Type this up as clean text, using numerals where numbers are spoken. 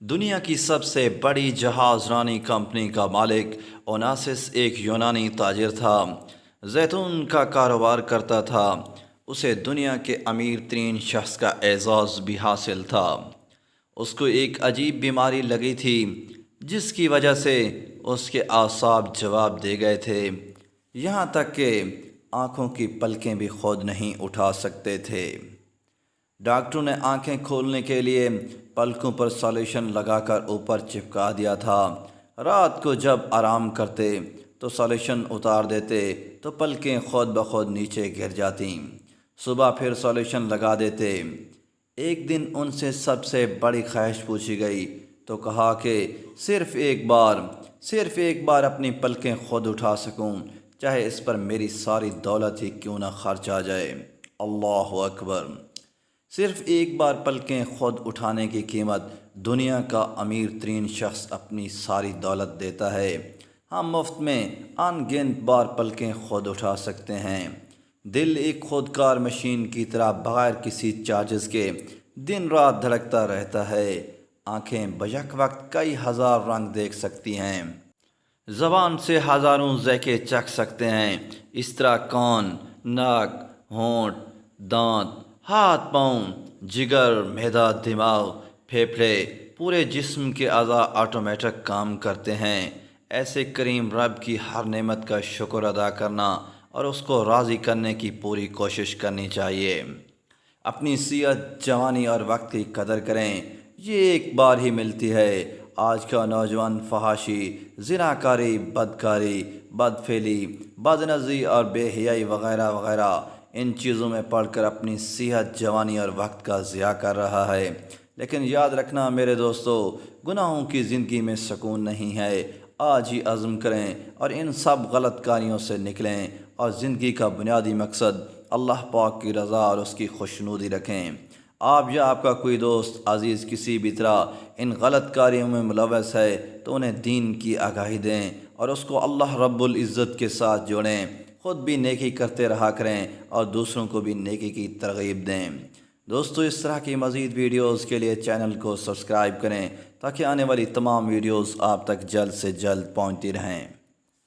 دنیا کی سب سے بڑی جہاز رانی کمپنی کا مالک اوناسس ایک یونانی تاجر تھا۔ زیتون کا کاروبار کرتا تھا۔ اسے دنیا کے امیر ترین شخص کا اعزاز بھی حاصل تھا۔ اس کو ایک عجیب بیماری لگی تھی جس کی وجہ سے اس کے اعصاب جواب دے گئے تھے، یہاں تک کہ آنکھوں کی پلکیں بھی خود نہیں اٹھا سکتے تھے۔ ڈاکٹروں نے آنکھیں کھولنے کے لیے پلکوں پر سالوشن لگا کر اوپر چپکا دیا تھا۔ رات کو جب آرام کرتے تو سالوشن اتار دیتے تو پلکیں خود بخود نیچے گر جاتیں۔ صبح پھر سالوشن لگا دیتے۔ ایک دن ان سے سب سے بڑی خواہش پوچھی گئی تو کہا کہ صرف ایک بار اپنی پلکیں خود اٹھا سکوں، چاہے اس پر میری ساری دولت ہی کیوں نہ خرچ آ جائے۔ اللہ اکبر! صرف ایک بار پلکیں خود اٹھانے کی قیمت دنیا کا امیر ترین شخص اپنی ساری دولت دیتا ہے۔ ہم مفت میں ان گنت بار پلکیں خود اٹھا سکتے ہیں۔ دل ایک خودکار مشین کی طرح بغیر کسی چارجز کے دن رات دھڑکتا رہتا ہے۔ آنکھیں بیک وقت کئی ہزار رنگ دیکھ سکتی ہیں۔ زبان سے ہزاروں ذائقے چکھ سکتے ہیں۔ اس طرح کان، ناک، ہونٹ، دانت، ہاتھ پاؤں، جگر، معدہ، دماغ، پھیپھڑے، پورے جسم کے اعضاء آٹومیٹک کام کرتے ہیں۔ ایسے کریم رب کی ہر نعمت کا شکر ادا کرنا اور اس کو راضی کرنے کی پوری کوشش کرنی چاہیے۔ اپنی صحت، جوانی اور وقت کی قدر کریں، یہ ایک بار ہی ملتی ہے۔ آج کا نوجوان فحاشی، زناکاری، بدکاری، بدفعلی، بدنظری اور بے حیائی وغیرہ وغیرہ ان چیزوں میں پڑھ کر اپنی صحت، جوانی اور وقت کا ضیاع کر رہا ہے۔ لیکن یاد رکھنا میرے دوستو، گناہوں کی زندگی میں سکون نہیں ہے۔ آج ہی عزم کریں اور ان سب غلط کاریوں سے نکلیں اور زندگی کا بنیادی مقصد اللہ پاک کی رضا اور اس کی خوشنودی رکھیں۔ آپ یا آپ کا کوئی دوست عزیز کسی بھی طرح ان غلط کاریوں میں ملوث ہے تو انہیں دین کی آگاہی دیں اور اس کو اللہ رب العزت کے ساتھ جوڑیں۔ خود بھی نیکی کرتے رہا کریں اور دوسروں کو بھی نیکی کی ترغیب دیں۔ دوستو، اس طرح کی مزید ویڈیوز کے لیے چینل کو سبسکرائب کریں تاکہ آنے والی تمام ویڈیوز آپ تک جلد سے جلد پہنچتی رہیں۔